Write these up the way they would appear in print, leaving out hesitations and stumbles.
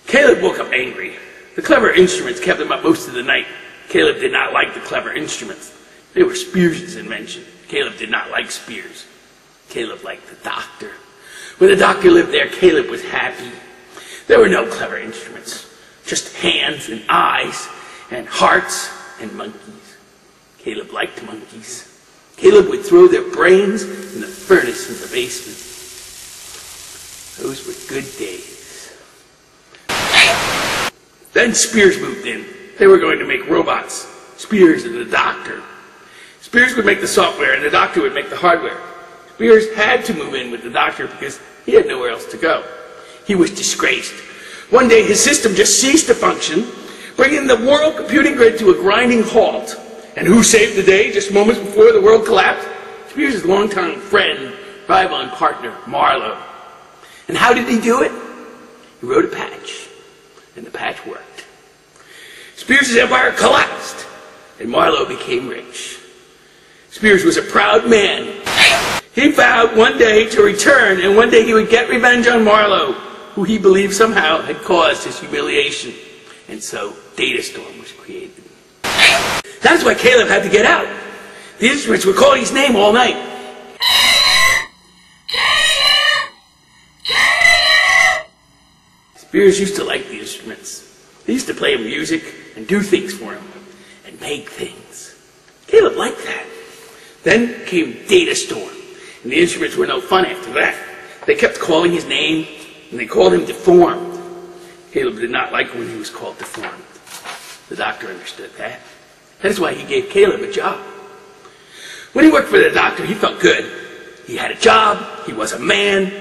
Caleb woke up angry. The clever instruments kept him up most of the night. Caleb did not like the clever instruments. They were Spears' invention. Caleb did not like Spears. Caleb liked the doctor. When the doctor lived there, Caleb was happy. There were no clever instruments, just hands and eyes and hearts and monkeys. Caleb liked monkeys. Caleb would throw their brains in the furnace in the basement. Those were good days. Then Spears moved in. They were going to make robots. Spears and the doctor. Spears would make the software and the doctor would make the hardware. Spears had to move in with the doctor because he had nowhere else to go. He was disgraced. One day his system just ceased to function, bringing the world computing grid to a grinding halt. And who saved the day just moments before the world collapsed? Spears' longtime friend, rival and partner, Marlowe. And how did he do it? He wrote a patch, and the patch worked. Spears' empire collapsed, and Marlowe became rich. Spears was a proud man. He vowed one day to return, and one day he would get revenge on Marlowe, who he believed somehow had caused his humiliation. And so, Datastorm was created. That's why Caleb had to get out. The instruments were calling his name all night. Spears used to like the instruments. They used to play him music and do things for him and make things. Caleb liked that. Then came Datastorm, and the instruments were no fun after that. They kept calling his name, and they called him Deformed. Caleb did not like when he was called Deformed. The doctor understood that. That is why he gave Caleb a job. When he worked for the doctor, he felt good. He had a job, he was a man.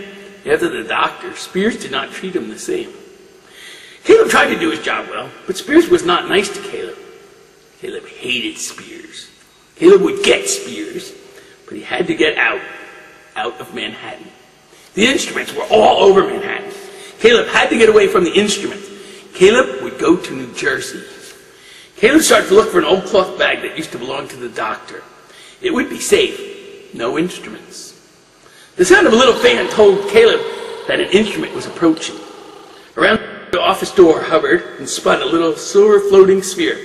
After the doctor, Spears did not treat him the same. Caleb tried to do his job well, but Spears was not nice to Caleb. Caleb hated Spears. Caleb would get Spears, but he had to get out of Manhattan. The instruments were all over Manhattan. Caleb had to get away from the instruments. Caleb would go to New Jersey. Caleb started to look for an old cloth bag that used to belong to the doctor. It would be safe. No instruments. The sound of a little fan told Caleb that an instrument was approaching. Around the office door hovered and spun a little silver floating sphere.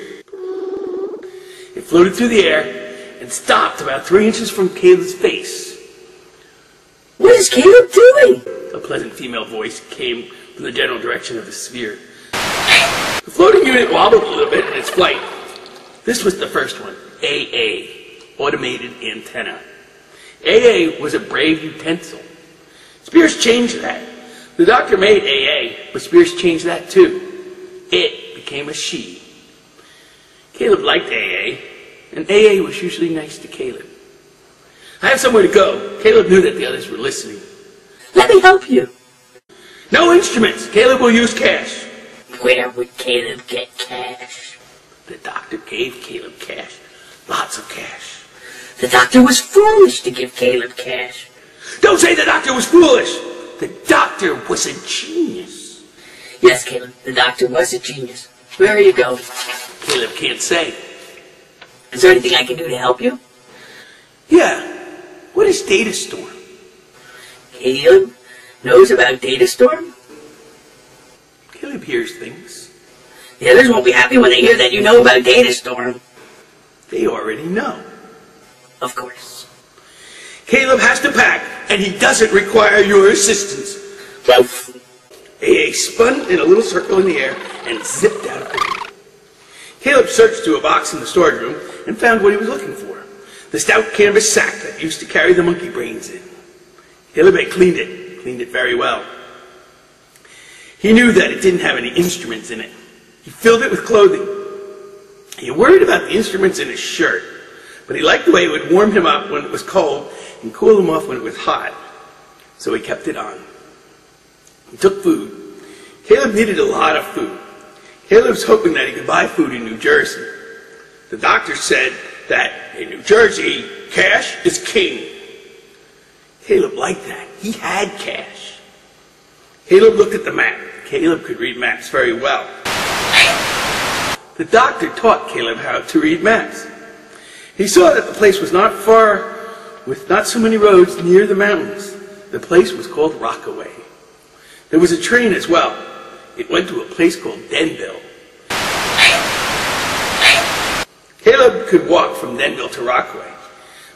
It floated through the air and stopped about 3 inches from Caleb's face. What is Caleb doing? A pleasant female voice came from the general direction of the sphere. The floating unit wobbled a little bit in its flight. This was the first one, AA, Automated Antenna. AA was a brave utensil. Spears changed that. The doctor made AA, but Spears changed that too. It became a she. Caleb liked AA, and AA was usually nice to Caleb. I have somewhere to go. Caleb knew that the others were listening. Let me help you. No instruments. Caleb will use cash. Where would Caleb get cash? The doctor gave Caleb cash. Lots of cash. The doctor was foolish to give Caleb cash. Don't say the doctor was foolish. The doctor was a genius. Yes, Caleb, the doctor was a genius. Where are you going? Caleb can't say. Is there anything I can do to help you? Yeah. What is Datastorm? Caleb knows about Datastorm? Caleb hears things. The others won't be happy when they hear that you know about Datastorm. They already know. Of course. Caleb has to pack, and he doesn't require your assistance. Well, AA spun in a little circle in the air and zipped out of the room. Caleb searched through a box in the storage room and found what he was looking for. The stout canvas sack that used to carry the monkey brains in. Caleb had cleaned it very well. He knew that it didn't have any instruments in it. He filled it with clothing. He worried about the instruments in his shirt, but he liked the way it would warm him up when it was cold and cool him off when it was hot. So he kept it on. He took food. Caleb needed a lot of food. Caleb was hoping that he could buy food in New Jersey. The doctor said that in New Jersey, cash is king. Caleb liked that. He had cash. Caleb looked at the map. Caleb could read maps very well. The doctor taught Caleb how to read maps. He saw that the place was not far, with not so many roads near the mountains. The place was called Rockaway. There was a train as well. it went to a place called Denville. Caleb could walk from Denville to Rockaway.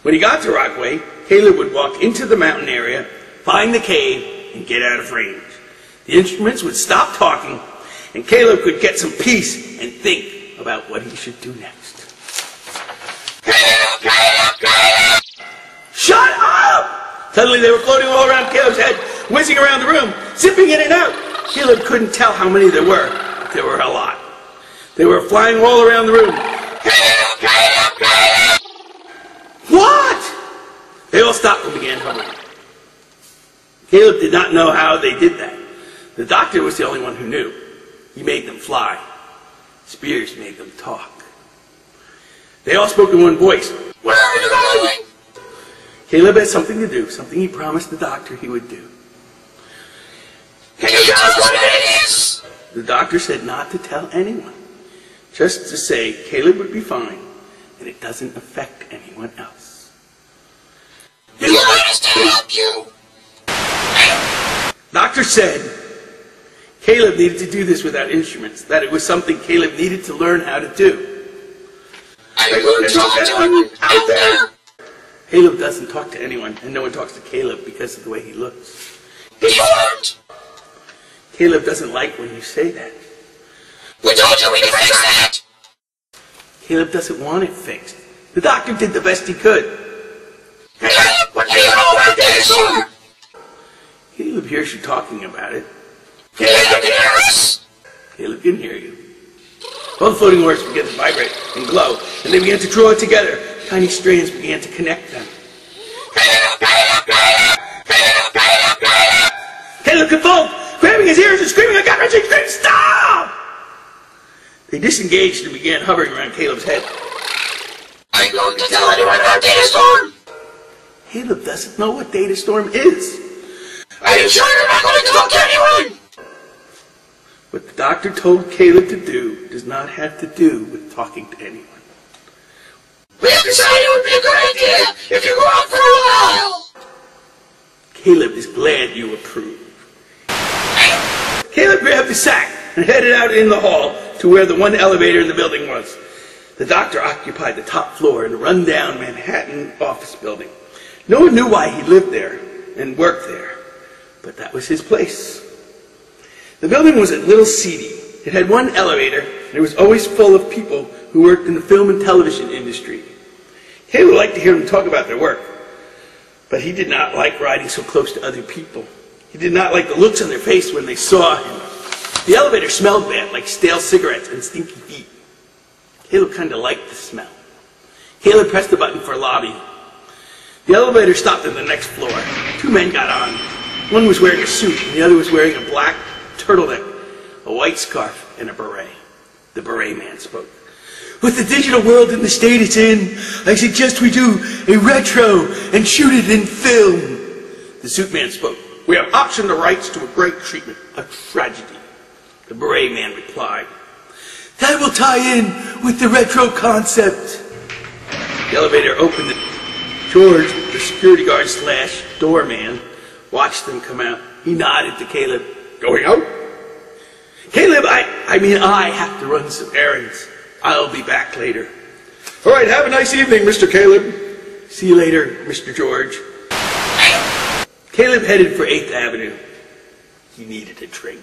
When he got to Rockaway, Caleb would walk into the mountain area, find the cave, and get out of range. The instruments would stop talking, and Caleb could get some peace and think about what he should do next. Caleb! Shut up! Suddenly they were floating all around Caleb's head, whizzing around the room, zipping in and out. Caleb couldn't tell how many there were, but there were a lot. They were flying all around the room. Caleb! What? They all stopped and began hovering. Caleb did not know how they did that. The doctor was the only one who knew. He made them fly. Spears made them talk. They all spoke in one voice. Where are you going? Caleb had something to do, something he promised the doctor he would do. Can you tell us what it is? The doctor said not to tell anyone. Just to say Caleb would be fine, and it doesn't affect anyone else. You want us to help you? Doctor said Caleb needed to do this without instruments, that it was something Caleb needed to learn how to do. Are you going to talk to anyone out there? Caleb doesn't talk to anyone, and no one talks to Caleb because of the way he looks. He won't! Caleb doesn't like when you say that. We told you we could fix that! Caleb doesn't want it fixed. The doctor did the best he could. Caleb, what do you know about this? Caleb hears you talking about it. Caleb can hear us! Caleb can hear you. All the floating orbs began to vibrate and glow, and they began to draw together. Tiny strands began to connect them. Caleb! Caleb! Caleb! Caleb! Caleb! Caleb! Caleb convulsed, grabbing his ears and screaming a gut-wrenching scream, "Stop!" They disengaged and began hovering around Caleb's head. Are you going to tell anyone about Data Storm? Caleb doesn't know what Data Storm is. Are you sure you're not going to talk to anyone? What the doctor told Caleb to do does not have to do with talking to anyone. We have decided it would be a good idea if you go out for a while. Caleb is glad you approve. Caleb grabbed his sack and headed out in the hall to where the one elevator in the building was. The doctor occupied the top floor in a run-down Manhattan office building. No one knew why he lived there and worked there, but that was his place. The building was a little seedy. It had one elevator, and it was always full of people who worked in the film and television industry. Caleb liked to hear them talk about their work, but he did not like riding so close to other people. He did not like the looks on their face when they saw him. The elevator smelled bad, like stale cigarettes and stinky feet. Caleb kind of liked the smell. Caleb pressed the button for lobby. The elevator stopped on the next floor. Two men got on. One was wearing a suit, and the other was wearing a black turtleneck, a white scarf, and a beret. The beret man spoke. With the digital world in the state it's in, I suggest we do a retro and shoot it in film. The suit man spoke. We have optioned the rights to a great treatment, a tragedy. The beret man replied. That will tie in with the retro concept. The elevator opened. George, the security guard / doorman, watched them come out. He nodded to Caleb. Going out? Caleb, I have to run some errands. I'll be back later. All right, have a nice evening, Mr. Caleb. See you later, Mr. George. Caleb headed for 8th Avenue. He needed a drink.